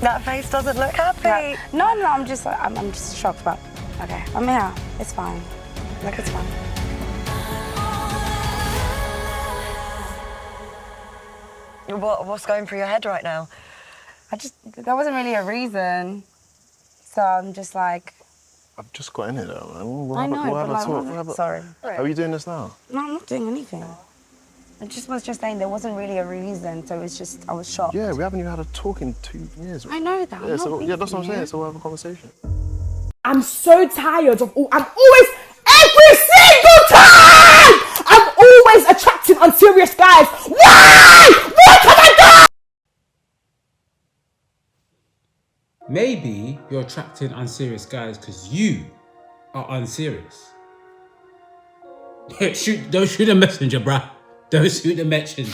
That face doesn't look happy. No, I'm just shocked, but okay, I'm here. It's fine. Like, it's fine. What's going through your head right now? There wasn't really a reason. So I'm just like... I've just got in it though, man. I know, but sorry. How are you doing this now? No, I'm not doing anything. I was just saying there wasn't really a reason, so it's just, I was shocked. Yeah, we haven't even had a talk in 2 years. I know that. Yeah, that's what I'm saying, so we'll have a conversation. I'm so tired of I'm always, every single time, I'm always attracting unserious guys. Why? What have I done? Maybe you're attracting unserious guys because you are unserious. Don't shoot the messenger, bruh. Don't shoot the messenger.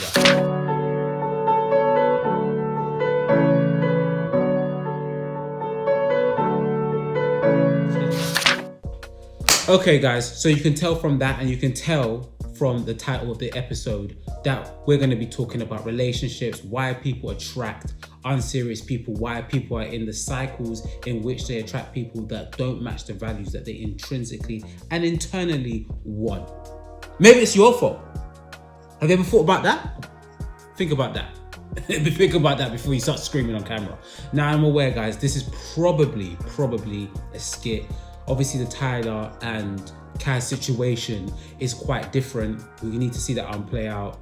Okay guys, so you can tell from that, and you can tell from the title of the episode, that we're going to be talking about relationships, why people attract unserious people, why people are in the cycles in which they attract people that don't match the values that they intrinsically and internally want. Maybe it's your fault. Have you ever thought about that? Think about that. Think about that before you start screaming on camera. Now, I'm aware, guys, this is probably a skit. Obviously, the Tyler and Kaz situation is quite different. We need to see that play out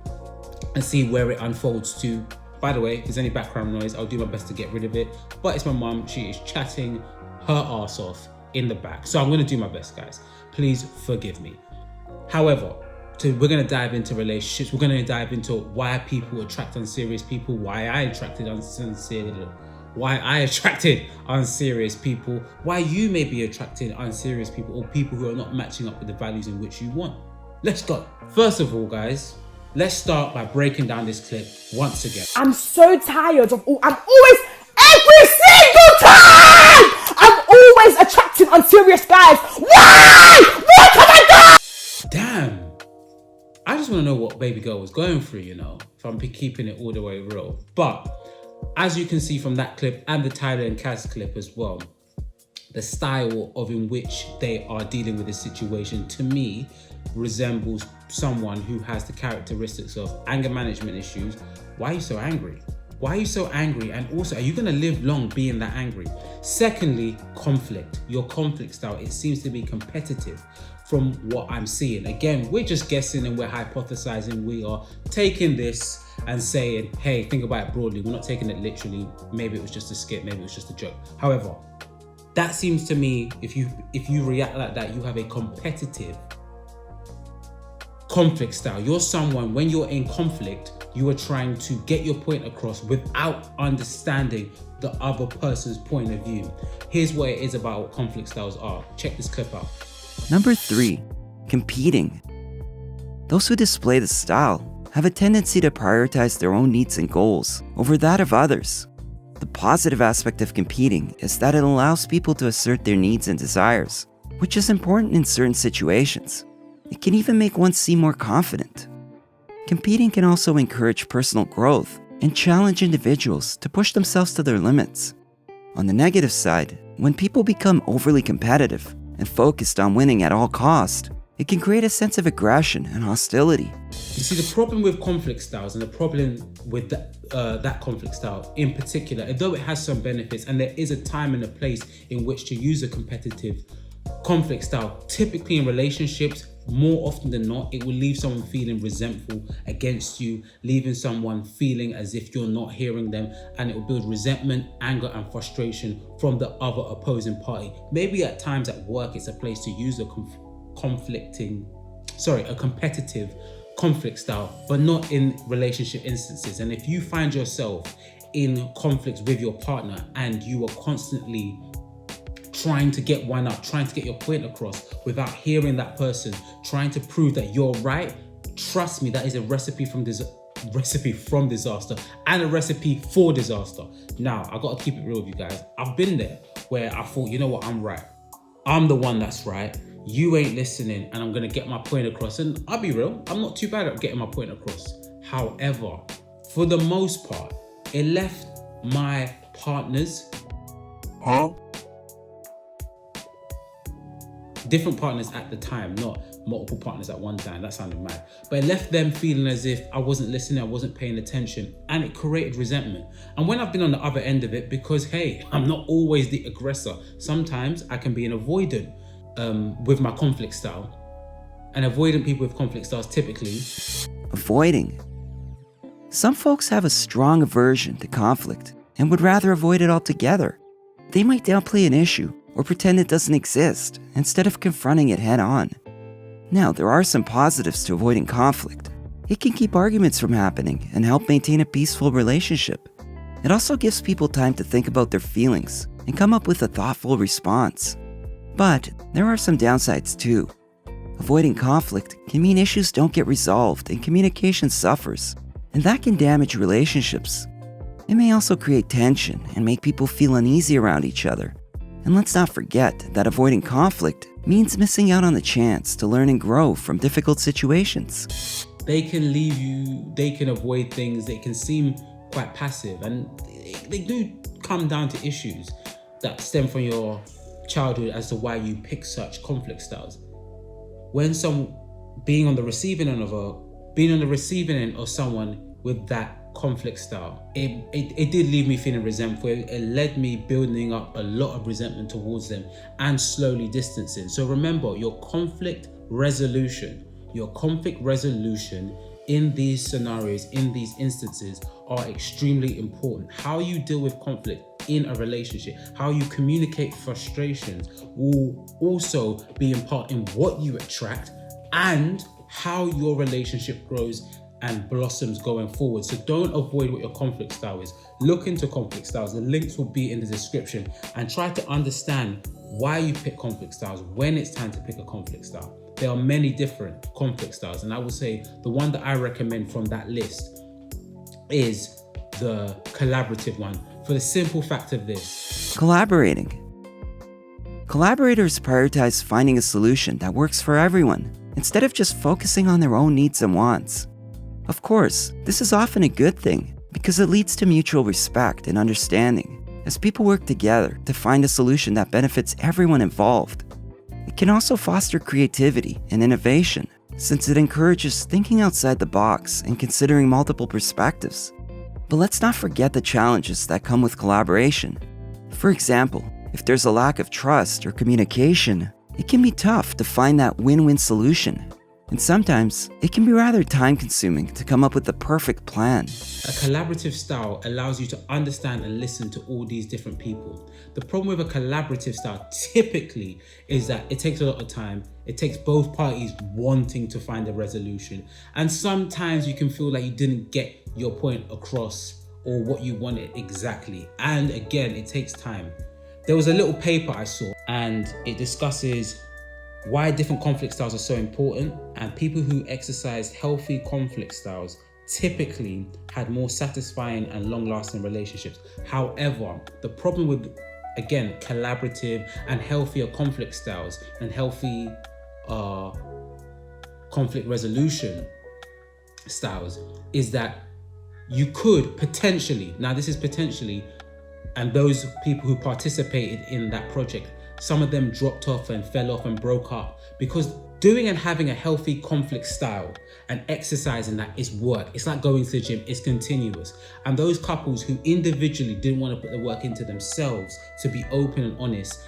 and see where it unfolds to. By the way, if there's any background noise, I'll do my best to get rid of it. But it's my mum. She is chatting her ass off in the back. So I'm going to do my best, guys. Please forgive me. However, we're going to dive into relationships. We're going to dive into why people attract unserious people, why I attracted unserious people, why you may be attracting unserious people or people who are not matching up with the values in which you want. Let's go. First of all, guys, let's start by breaking down this clip once again. I'm so tired of I'm always, every single time, I'm always attracting unserious guys. Why? What have I done? Damn. I just want to know what baby girl was going through, you know, if I'm keeping it all the way real. But as you can see from that clip and the Tyler and Kaz clip as well, the style of in which they are dealing with this situation, to me, resembles someone who has the characteristics of anger management issues. Why are you so angry? Why are you so angry? And also, are you going to live long being that angry? Secondly, conflict. Your conflict style, it seems to be competitive from what I'm seeing. Again, we're just guessing and we're hypothesizing. We are taking this and saying, hey, think about it broadly. We're not taking it literally. Maybe it was just a skit, maybe it was just a joke. However, that seems to me, if you react like that, you have a competitive conflict style. You're someone, when you're in conflict, you are trying to get your point across without understanding the other person's point of view. Here's what it is about what conflict styles are. Check this clip out. Number 3, competing. Those who display this style have a tendency to prioritize their own needs and goals over that of others. The positive aspect of competing is that it allows people to assert their needs and desires, which is important in certain situations. It can even make one seem more confident. Competing can also encourage personal growth and challenge individuals to push themselves to their limits. On the negative side, when people become overly competitive and focused on winning at all costs, it can create a sense of aggression and hostility. You see, the problem with conflict styles and the problem with that conflict style in particular, although it has some benefits and there is a time and a place in which to use a competitive conflict style, typically in relationships, more often than not, it will leave someone feeling resentful against you, leaving someone feeling as if you're not hearing them, and it will build resentment, anger, and frustration from the other opposing party. Maybe at times at work, it's a place to use a competitive conflict style, but not in relationship instances. And if you find yourself in conflicts with your partner and you are constantly trying to get one up, trying to get your point across without hearing that person, trying to prove that you're right, trust me, that is a recipe from disaster and a recipe for disaster. Now, I gotta keep it real with you guys. I've been there where I thought, you know what, I'm right. I'm the one that's right. You ain't listening and I'm gonna get my point across. And I'll be real, I'm not too bad at getting my point across. However, for the most part, it left my partners. Huh? Different partners at the time, not multiple partners at one time. That sounded mad. But it left them feeling as if I wasn't listening, I wasn't paying attention, and it created resentment. And when I've been on the other end of it, because hey, I'm not always the aggressor. Sometimes I can be an avoidant with my conflict style. And avoidant people with conflict styles typically... Avoiding. Some folks have a strong aversion to conflict and would rather avoid it altogether. They might downplay an issue or pretend it doesn't exist instead of confronting it head on. Now, there are some positives to avoiding conflict. It can keep arguments from happening and help maintain a peaceful relationship. It also gives people time to think about their feelings and come up with a thoughtful response. But there are some downsides too. Avoiding conflict can mean issues don't get resolved and communication suffers, and that can damage relationships. It may also create tension and make people feel uneasy around each other. And let's not forget that avoiding conflict means missing out on the chance to learn and grow from difficult situations. They can leave you, they can avoid things, they can seem quite passive, and they do come down to issues that stem from your childhood as to why you pick such conflict styles. When being on the receiving end of someone with that conflict style, it did leave me feeling resentful. It led me building up a lot of resentment towards them and slowly distancing. So remember, your conflict resolution in these scenarios, in these instances, are extremely important. How you deal with conflict in a relationship, how you communicate frustrations, will also be in part in what you attract and how your relationship grows and blossoms going forward. So don't avoid what your conflict style is. Look into conflict styles. The links will be in the description, and try to understand why you pick conflict styles, when it's time to pick a conflict style. There are many different conflict styles, and I would say the one that I recommend from that list is the collaborative one, for the simple fact of this. Collaborating. Collaborators prioritize finding a solution that works for everyone, instead of just focusing on their own needs and wants. Of course, this is often a good thing because it leads to mutual respect and understanding as people work together to find a solution that benefits everyone involved. It can also foster creativity and innovation since it encourages thinking outside the box and considering multiple perspectives. But let's not forget the challenges that come with collaboration. For example, if there's a lack of trust or communication, it can be tough to find that win-win solution. And sometimes, it can be rather time-consuming to come up with the perfect plan. A collaborative style allows you to understand and listen to all these different people. The problem with a collaborative style typically is that it takes a lot of time. It takes both parties wanting to find a resolution. And sometimes you can feel like you didn't get your point across or what you wanted exactly. And again, it takes time. There was a little paper I saw, and it discusses why different conflict styles are so important, and people who exercised healthy conflict styles typically had more satisfying and long-lasting relationships. However, the problem with, again, collaborative and healthier conflict styles and healthy conflict resolution styles is that you could potentially, now this is potentially, and those people who participated in that project, some of them dropped off and fell off and broke up because doing and having a healthy conflict style and exercising that is work. It's like going to the gym, it's continuous. And those couples who individually didn't want to put the work into themselves to be open and honest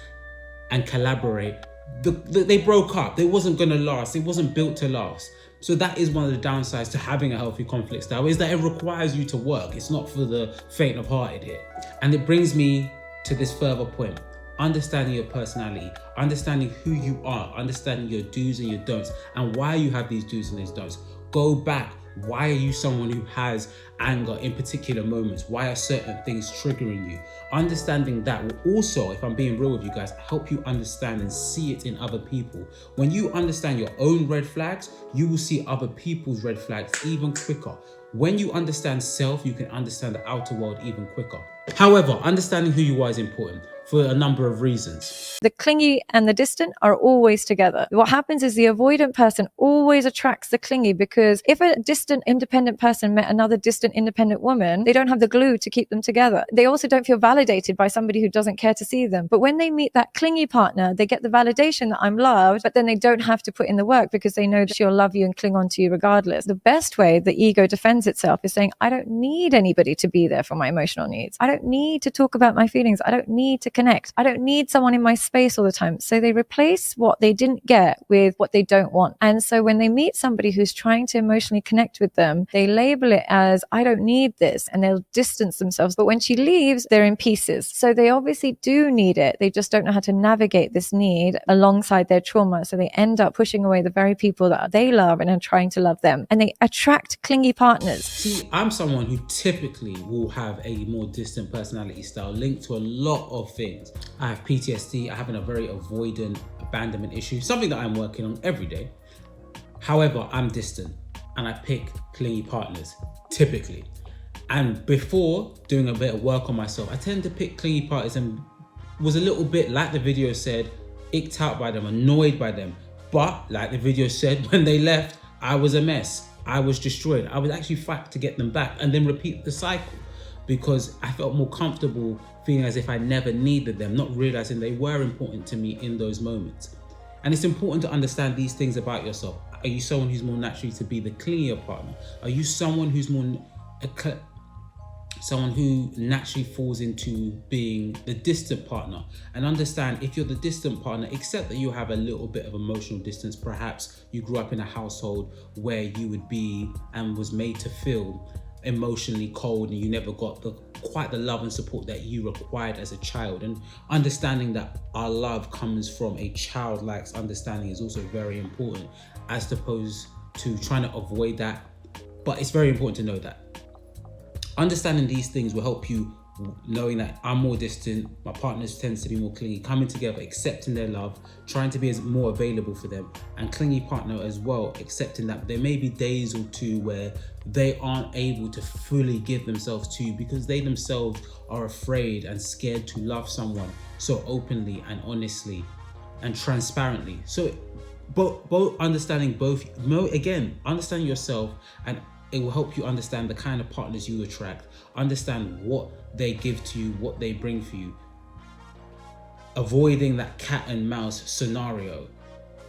and collaborate, they broke up. They wasn't going to last. It wasn't built to last. So that is one of the downsides to having a healthy conflict style, is that it requires you to work. It's not for the faint of hearted here. And it brings me to this further point. Understanding your personality, understanding who you are, understanding your do's and your don'ts, and why you have these do's and these don'ts. Go back. Why are you someone who has anger in particular moments? Why are certain things triggering you? Understanding that will also, if I'm being real with you guys, help you understand and see it in other people. When you understand your own red flags, you will see other people's red flags even quicker. When you understand self, you can understand the outer world even quicker. However, understanding who you are is important. for a number of reasons. The clingy and the distant are always together. What happens is the avoidant person always attracts the clingy, because if a distant independent person met another distant independent woman, they don't have the glue to keep them together. They also don't feel validated by somebody who doesn't care to see them. But when they meet that clingy partner, they get the validation that I'm loved, but then they don't have to put in the work because they know that she'll love you and cling on to you regardless. The best way the ego defends itself is saying, I don't need anybody to be there for my emotional needs. I don't need to talk about my feelings. I don't need to connect. I don't need someone in my space all the time. So they replace what they didn't get with what they don't want. And so when they meet somebody who's trying to emotionally connect with them, they label it as, I don't need this, and they'll distance themselves. But when she leaves, they're in pieces. So they obviously do need it. They just don't know how to navigate this need alongside their trauma. So they end up pushing away the very people that they love and are trying to love them. And they attract clingy partners. See, I'm someone who typically will have a more distant personality style linked to a lot of things. I have PTSD, I have a very avoidant abandonment issue, something that I'm working on every day. However, I'm distant and I pick clingy partners, typically. And before doing a bit of work on myself, I tend to pick clingy partners and was a little bit, like the video said, icked out by them, annoyed by them. But like the video said, when they left, I was a mess. I was destroyed. I would actually fight to get them back and then repeat the cycle, because I felt more comfortable feeling as if I never needed them, not realizing they were important to me in those moments. And it's important to understand these things about yourself. Are you someone who's more naturally to be the clingier partner? Are you someone who's more someone who naturally falls into being the distant partner? And understand, if you're the distant partner, accept that you have a little bit of emotional distance. Perhaps you grew up in a household where you would be and was made to feel emotionally cold, and you never got quite the love and support that you required as a child. And understanding that our love comes from a childlike understanding is also very important, as opposed to trying to avoid that. But it's very important to know that. Understanding these things will help you, knowing that I'm more distant, my partners tends to be more clingy, coming together, accepting their love, trying to be as more available for them, and clingy partner as well, accepting that there may be days or two where they aren't able to fully give themselves to you because they themselves are afraid and scared to love someone so openly and honestly and transparently. So both understanding understanding yourself, and it will help you understand the kind of partners you attract, understand what they give to you, what they bring for you, avoiding that cat and mouse scenario,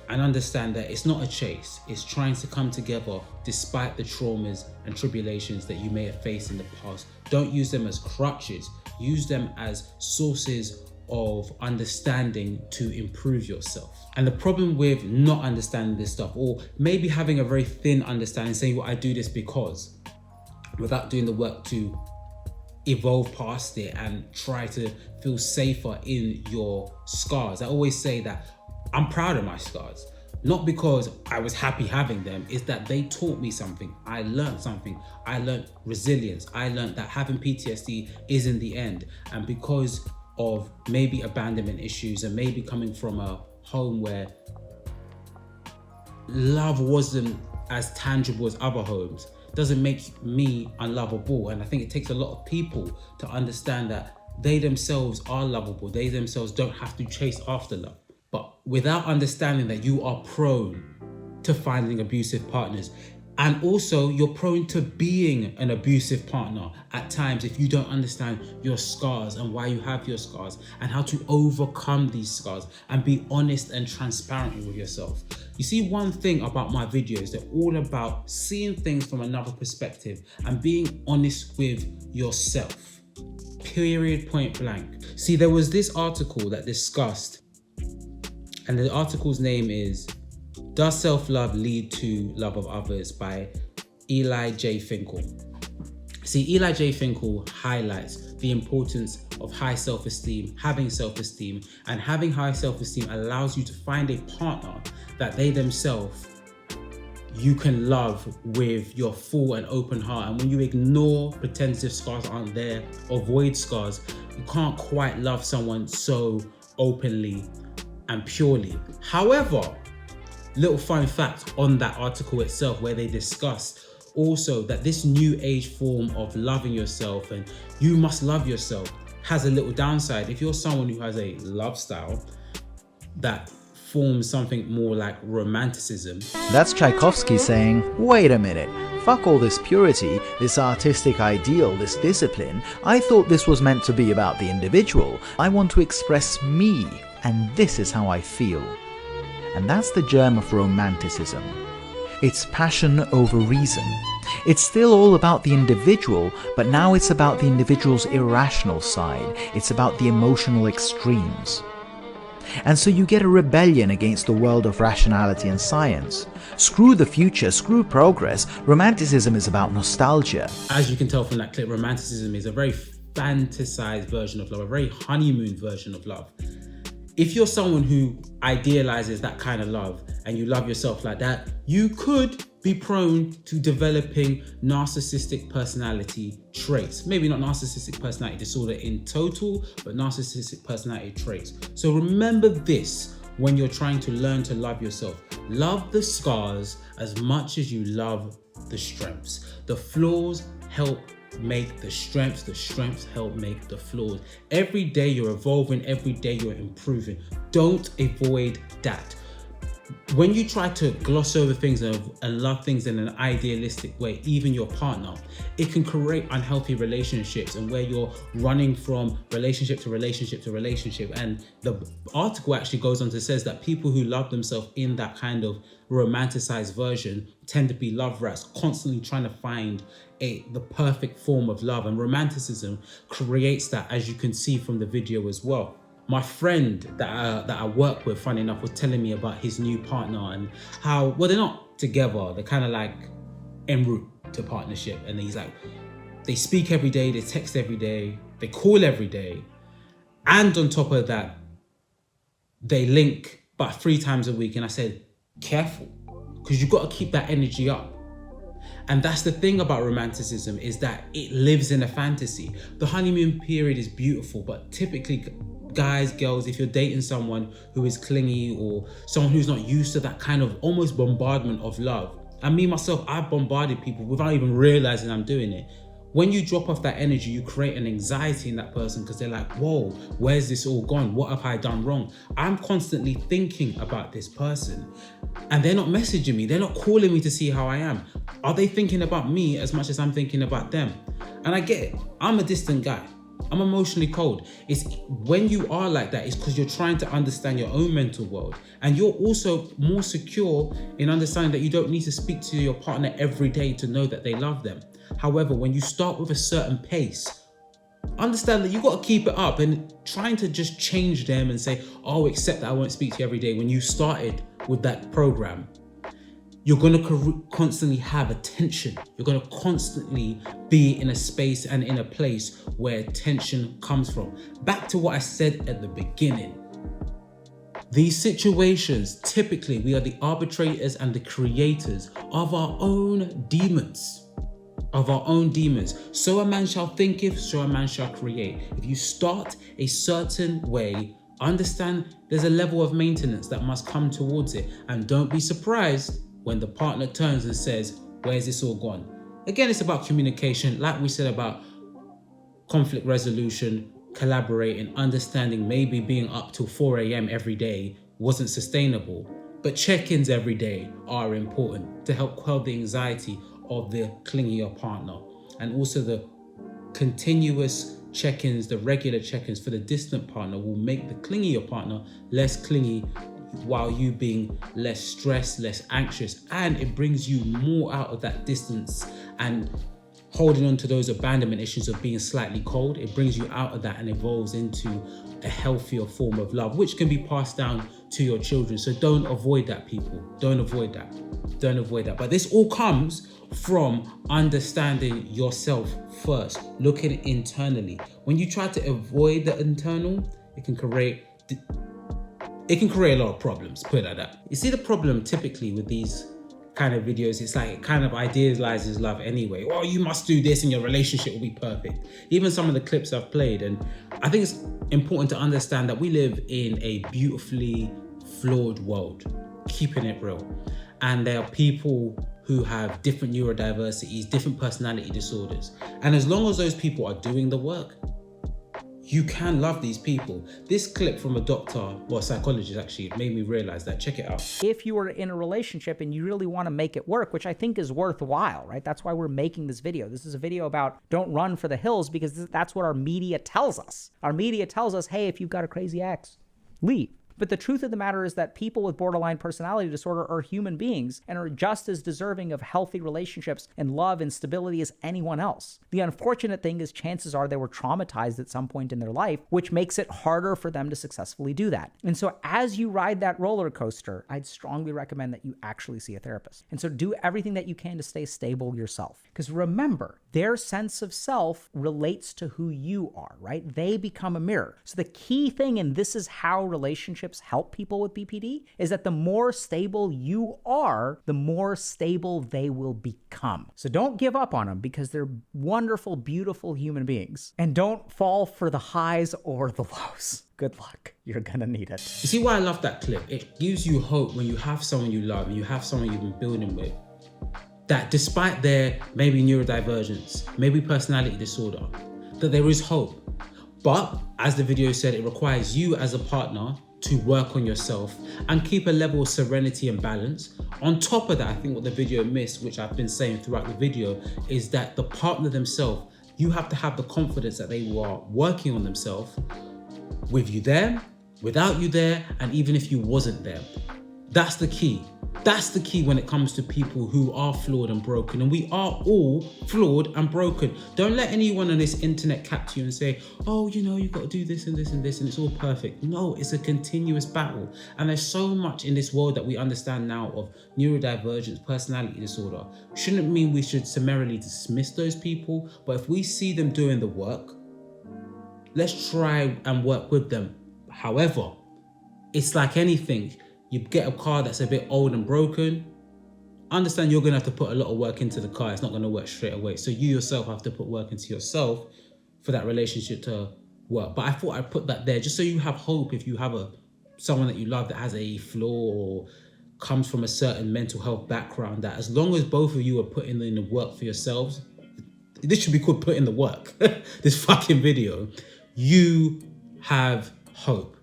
and understand that it's not a chase, it's trying to come together despite the traumas and tribulations that you may have faced in the past. Don't use them as crutches, use them as sources of understanding to improve yourself. And the problem with not understanding this stuff, or maybe having a very thin understanding, saying, well, I do this because, without doing the work to evolve past it and try to feel safer in your scars. I always say that I'm proud of my scars, not because I was happy having them, it's that they taught me something. I learned something. I learned resilience. I learned that having PTSD isn't the end. And because of maybe abandonment issues and maybe coming from a home where love wasn't as tangible as other homes, doesn't make me unlovable. And I think it takes a lot of people to understand that they themselves are lovable. They themselves don't have to chase after love. But without understanding that you are prone to finding abusive partners, and also you're prone to being an abusive partner at times if you don't understand your scars and why you have your scars and how to overcome these scars and be honest and transparent with yourself. You see, one thing about my videos, they're all about seeing things from another perspective and being honest with yourself. Period, point blank. See, there was this article that discussed, and the article's name is Does Self-Love Lead to Love of Others by Eli J. Finkel. See, Eli J. Finkel highlights the importance of high self-esteem, having self-esteem, and having high self-esteem allows you to find a partner that they themselves you can love with your full and open heart. And when you ignore pretend if scars aren't there, avoid scars, you can't quite love someone so openly and purely. However, little fun fact on that article itself, where they discuss also that this new age form of loving yourself and you must love yourself has a little downside. If you're someone who has a love style that forms something more like romanticism. That's Tchaikovsky saying, wait a minute, fuck all this purity, this artistic ideal, this discipline. I thought this was meant to be about the individual. I want to express me, and this is how I feel. And that's the germ of romanticism. It's passion over reason. It's still all about the individual, but now it's about the individual's irrational side. It's about the emotional extremes. And so you get a rebellion against the world of rationality and science. Screw the future, screw progress. Romanticism is about nostalgia. As you can tell from that clip, romanticism is a very fantasized version of love, a very honeymoon version of love. If you're someone who idealizes that kind of love and you love yourself like that, you could be prone to developing narcissistic personality traits. Maybe not narcissistic personality disorder in total, but narcissistic personality traits. So remember this when you're trying to learn to love yourself. Love the scars as much as you love the strengths. The flaws help make the strengths help make the flaws. Every day you're evolving, every day you're improving. Don't avoid that. When you try to gloss over things and love things in an idealistic way, even your partner, it can create unhealthy relationships and where you're running from relationship to relationship to relationship. And the article actually goes on to says that people who love themselves in that kind of romanticized version tend to be love rats, constantly trying to find the perfect form of love. And romanticism creates that, as you can see from the video as well. My friend that I work with, funny enough, was telling me about his new partner and how, well, they're not together. They're kind of like en route to partnership. And he's like, they speak every day, they text every day, they call every day. And on top of that, they link about 3 times a week. And I said, careful, because you've got to keep that energy up. And that's the thing about romanticism, is that it lives in a fantasy. The honeymoon period is beautiful, but typically guys, girls, if you're dating someone who is clingy or someone who's not used to that kind of almost bombardment of love, and me myself, I've bombarded people without even realizing I'm doing it. When you drop off that energy, you create an anxiety in that person because they're like, whoa, where's this all gone? What have I done wrong? I'm constantly thinking about this person and they're not messaging me. They're not calling me to see how I am. Are they thinking about me as much as I'm thinking about them? And I get it. I'm a distant guy. I'm emotionally cold. It's when you are like that, it's because you're trying to understand your own mental world. And you're also more secure in understanding that you don't need to speak to your partner every day to know that they love them. However, when you start with a certain pace, understand that you got to keep it up, and trying to just change them and say, oh, accept that I won't speak to you every day. When you started with that program, you're going to constantly have attention. You're going to constantly be in a space and in a place where tension comes from. Back to what I said at the beginning. These situations, typically, we are the arbitrators and the creators of our own demons. So a man shall thinketh, so a man shall create. If you start a certain way, understand there's a level of maintenance that must come towards it. And don't be surprised when the partner turns and says, where's this all gone? Again, it's about communication. Like we said about conflict resolution, collaborating, understanding maybe being up till 4 a.m. every day wasn't sustainable. But check-ins every day are important to help quell the anxiety of the clingier partner. And also the continuous check-ins, the regular check-ins for the distant partner will make the clingier partner less clingy, while you being less stressed, less anxious, and it brings you more out of that distance and holding on to those abandonment issues of being slightly cold. It brings you out of that and evolves into a healthier form of love, which can be passed down to your children. So don't avoid that, people. Don't avoid that. But this all comes from understanding yourself first, looking internally. When you try to avoid the internal, it can create a lot of problems, put it like that. You see, the problem typically with these kind of videos, it's like it kind of idealizes love anyway. Oh, you must do this and your relationship will be perfect. Even some of the clips I've played, and I think it's important to understand that we live in a beautifully flawed world, keeping it real. And there are people who have different neurodiversities, different personality disorders. And as long as those people are doing the work, you can love these people. This clip from a doctor, or a psychologist actually, made me realize that. Check it out. If you are in a relationship and you really want to make it work, which I think is worthwhile, right? That's why we're making this video. This is a video about don't run for the hills, because that's what our media tells us. Our media tells us, hey, if you've got a crazy ex, leave. But the truth of the matter is that people with borderline personality disorder are human beings and are just as deserving of healthy relationships and love and stability as anyone else. The unfortunate thing is chances are they were traumatized at some point in their life, which makes it harder for them to successfully do that. And so as you ride that roller coaster, I'd strongly recommend that you actually see a therapist. And so do everything that you can to stay stable yourself. Because remember, their sense of self relates to who you are, right? They become a mirror. So the key thing, and this is how relationships help people with BPD, is that the more stable you are, the more stable they will become. So don't give up on them, because they're wonderful, beautiful human beings. And don't fall for the highs or the lows. Good luck. You're gonna need it. You see why I love that clip? It gives you hope when you have someone you love and you have someone you've been building with, that despite their maybe neurodivergence, maybe personality disorder, that there is hope. But as the video said, it requires you as a partner to work on yourself and keep a level of serenity and balance. On top of that, I think what the video missed, which I've been saying throughout the video, is that the partner themselves, you have to have the confidence that they are working on themselves with you there, without you there, and even if you wasn't there. That's the key. That's the key when it comes to people who are flawed and broken. And we are all flawed and broken. Don't let anyone on this internet capture you and say, oh, you know, you've got to do this and this and this and it's all perfect. No, it's a continuous battle. And there's so much in this world that we understand now of neurodivergence, personality disorder. Shouldn't mean we should summarily dismiss those people. But if we see them doing the work, let's try and work with them. However, it's like anything. You get a car that's a bit old and broken, understand you're gonna have to put a lot of work into the car. It's not gonna work straight away. So you yourself have to put work into yourself for that relationship to work. But I thought I'd put that there just so you have hope if you have someone that you love that has a flaw or comes from a certain mental health background, that as long as both of you are putting in the work for yourselves, this should be called put in the work, this fucking video, you have hope.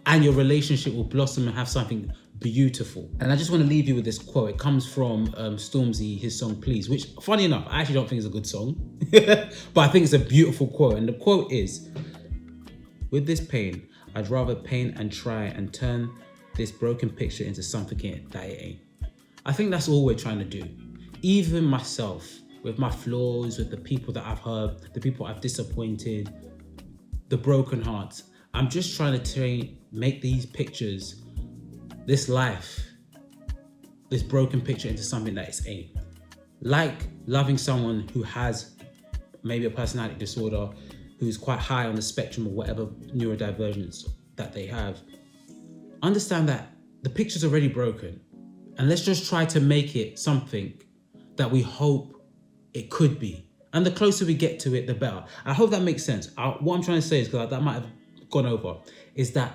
And your relationship will blossom and have something beautiful. And I just want to leave you with this quote. It comes from Stormzy, his song Please, which, funny enough, I actually don't think is a good song, but I think it's a beautiful quote. And the quote is, with this pain, I'd rather paint and try and turn this broken picture into something that it ain't. I think that's all we're trying to do. Even myself, with my flaws, with the people that I've hurt, the people I've disappointed, the broken hearts, I'm just trying to make these pictures, this life, this broken picture into something that it ain't. Like loving someone who has maybe a personality disorder, who's quite high on the spectrum of whatever neurodivergence that they have. Understand that the picture's already broken, and let's just try to make it something that we hope it could be. And the closer we get to it, the better. I hope that makes sense. What I'm trying to say is, because that might have gone over, is that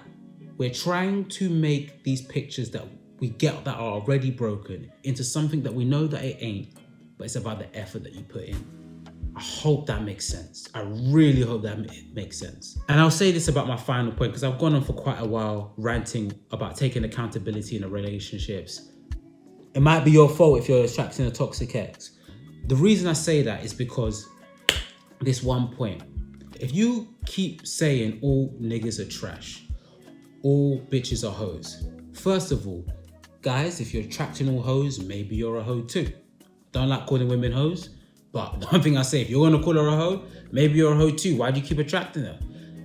we're trying to make these pictures that we get that are already broken into something that we know that it ain't, but it's about the effort that you put in. I hope that makes sense. I really hope that it makes sense. And I'll say this about my final point, because I've gone on for quite a while ranting about taking accountability in the relationships. It might be your fault if you're attracting a toxic ex. The reason I say that is because this one point. If you keep saying all niggas are trash, all bitches are hoes, first of all, guys, if you're attracting all hoes, maybe you're a hoe too. Don't like calling women hoes, but one thing I say, if you're gonna call her a hoe, maybe you're a hoe too. Why do you keep attracting her?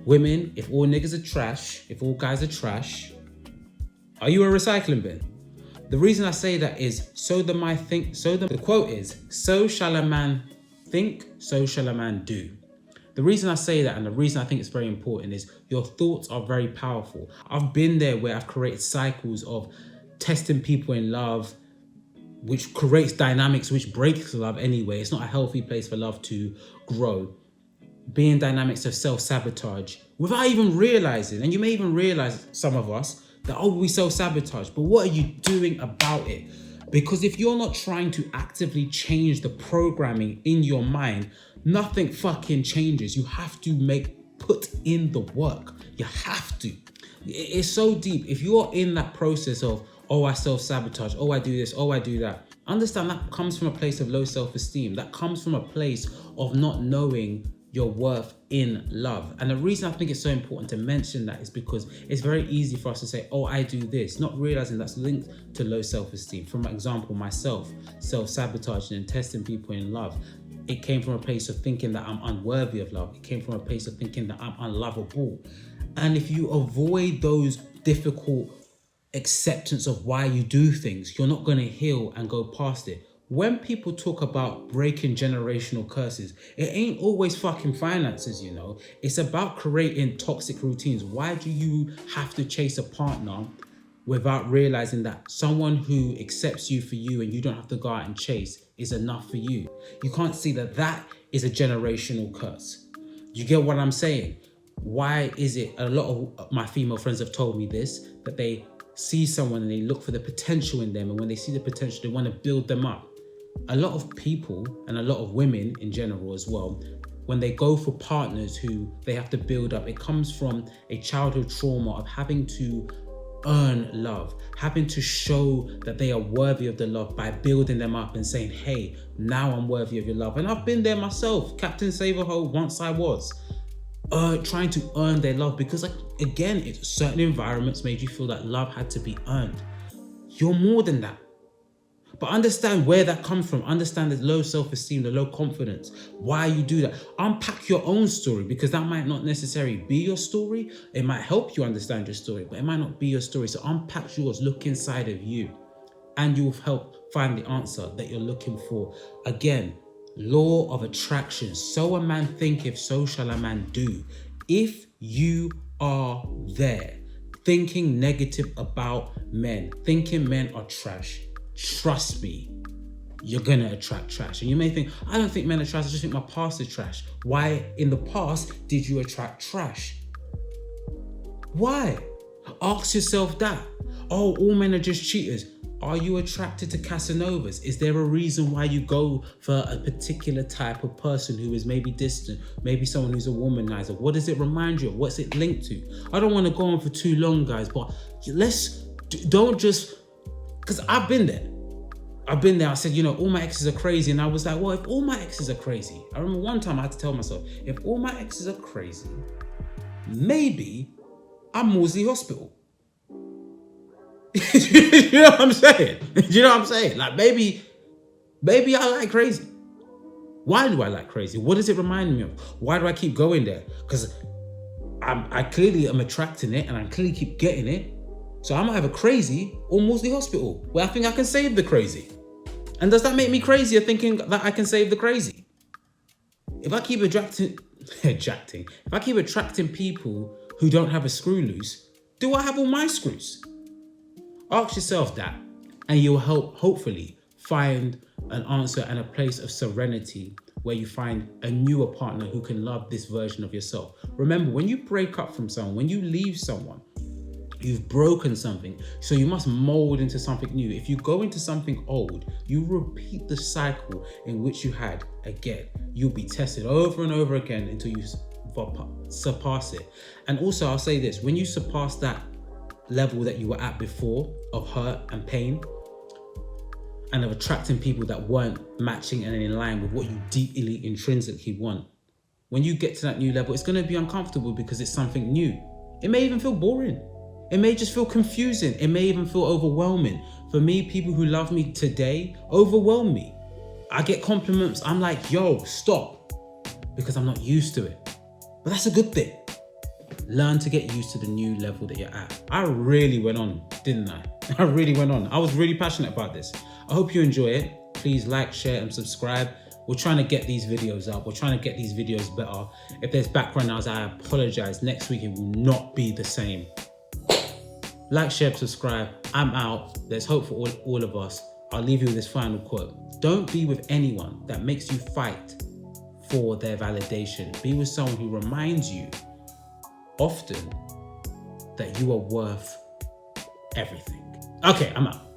Women, if all niggas are trash, if all guys are trash, are you a recycling bin? The reason I say that is the quote is, so shall a man think, so shall a man do. The reason I say that, and the reason I think it's very important, is your thoughts are very powerful. I've been there where I've created cycles of testing people in love, which creates dynamics which breaks love anyway. It's not a healthy place for love to grow. Being dynamics of self-sabotage without even realizing, and you may even realize, some of us, that, oh, we self-sabotage, but what are you doing about it? Because if you're not trying to actively change the programming in your mind, nothing fucking changes. You have to make put in the work. You have to. It's so deep. If you're in that process of, oh, I self-sabotage, oh, I do this, oh, I do that, understand that comes from a place of low self-esteem. That comes from a place of not knowing your worth in love. And the reason I think it's so important to mention that is because it's very easy for us to say, oh, I do this, not realizing that's linked to low self-esteem. For example, myself, self-sabotaging and testing people in love. It came from a place of thinking that I'm unworthy of love. It came from a place of thinking that I'm unlovable. And if you avoid those difficult acceptance of why you do things, you're not going to heal and go past it. When people talk about breaking generational curses, it ain't always fucking finances, you know. It's about creating toxic routines. Why do you have to chase a partner without realizing that someone who accepts you for you and you don't have to go out and chase is enough for you? You can't see that that is a generational curse. You get what I'm saying? Why is it, a lot of my female friends have told me this, that they see someone and they look for the potential in them, and when they see the potential, they want to build them up. A lot of people, and a lot of women in general as well, when they go for partners who they have to build up, it comes from a childhood trauma of having to earn love, having to show that they are worthy of the love by building them up and saying, hey, now I'm worthy of your love. And I've been there myself, Captain Save-A-Ho, once I was. Trying to earn their love, because again, certain environments made you feel that love had to be earned. You're more than that. But understand where that comes from. Understand the low self-esteem, the low confidence, why you do that. Unpack your own story, because that might not necessarily be your story. It might help you understand your story, but it might not be your story. So unpack yours, look inside of you, and you'll help find the answer that you're looking for. Again, law of attraction. So a man thinketh, so shall a man do. If you are there thinking negative about men, thinking men are trash, trust me, you're gonna attract trash. And you may think, I don't think men are trash, I just think my past is trash. Why in the past did you attract trash? Why? Ask yourself that. Oh, all men are just cheaters. Are you attracted to Casanovas? Is there a reason why you go for a particular type of person who is maybe distant, maybe someone who's a womanizer? What does it remind you of? What's it linked to? I don't want to go on for too long, guys, but don't just, because I've been there. I said, you know, all my exes are crazy. And I was like, well, if all my exes are crazy, I remember one time I had to tell myself, if all my exes are crazy, maybe I'm Maudsley Hospital. You know what I'm saying? You know what I'm saying? Like, maybe I like crazy. Why do I like crazy? What does it remind me of? Why do I keep going there? Because I clearly am attracting it, and I clearly keep getting it. So I might have a crazy or Maudsley Hospital where I think I can save the crazy. And does that make me crazier thinking that I can save the crazy? If I keep attracting people who don't have a screw loose, do I have all my screws? Ask yourself that, and you'll hopefully find an answer and a place of serenity where you find a newer partner who can love this version of yourself. Remember, when you break up from someone, when you leave someone, you've broken something, so you must mold into something new. If you go into something old, you repeat the cycle in which you had again. You'll be tested over and over again until you surpass it. And also, I'll say this, when you surpass that level that you were at before of hurt and pain, and of attracting people that weren't matching and in line with what you deeply intrinsically want, when you get to that new level, it's going to be uncomfortable because it's something new. It may even feel boring. It may just feel confusing. It may even feel overwhelming. For me, people who love me today overwhelm me. I get compliments. I'm like, yo, stop, because I'm not used to it. But that's a good thing. Learn to get used to the new level that you're at. I really went on, didn't I? I really went on. I was really passionate about this. I hope you enjoy it. Please like, share, and subscribe. We're trying to get these videos up. We're trying to get these videos better. If there's background noise, I apologize. Next week, it will not be the same. Like, share, subscribe. I'm out. There's hope for all of us. I'll leave you with this final quote. Don't be with anyone that makes you fight for their validation. Be with someone who reminds you often that you are worth everything. Okay, I'm out.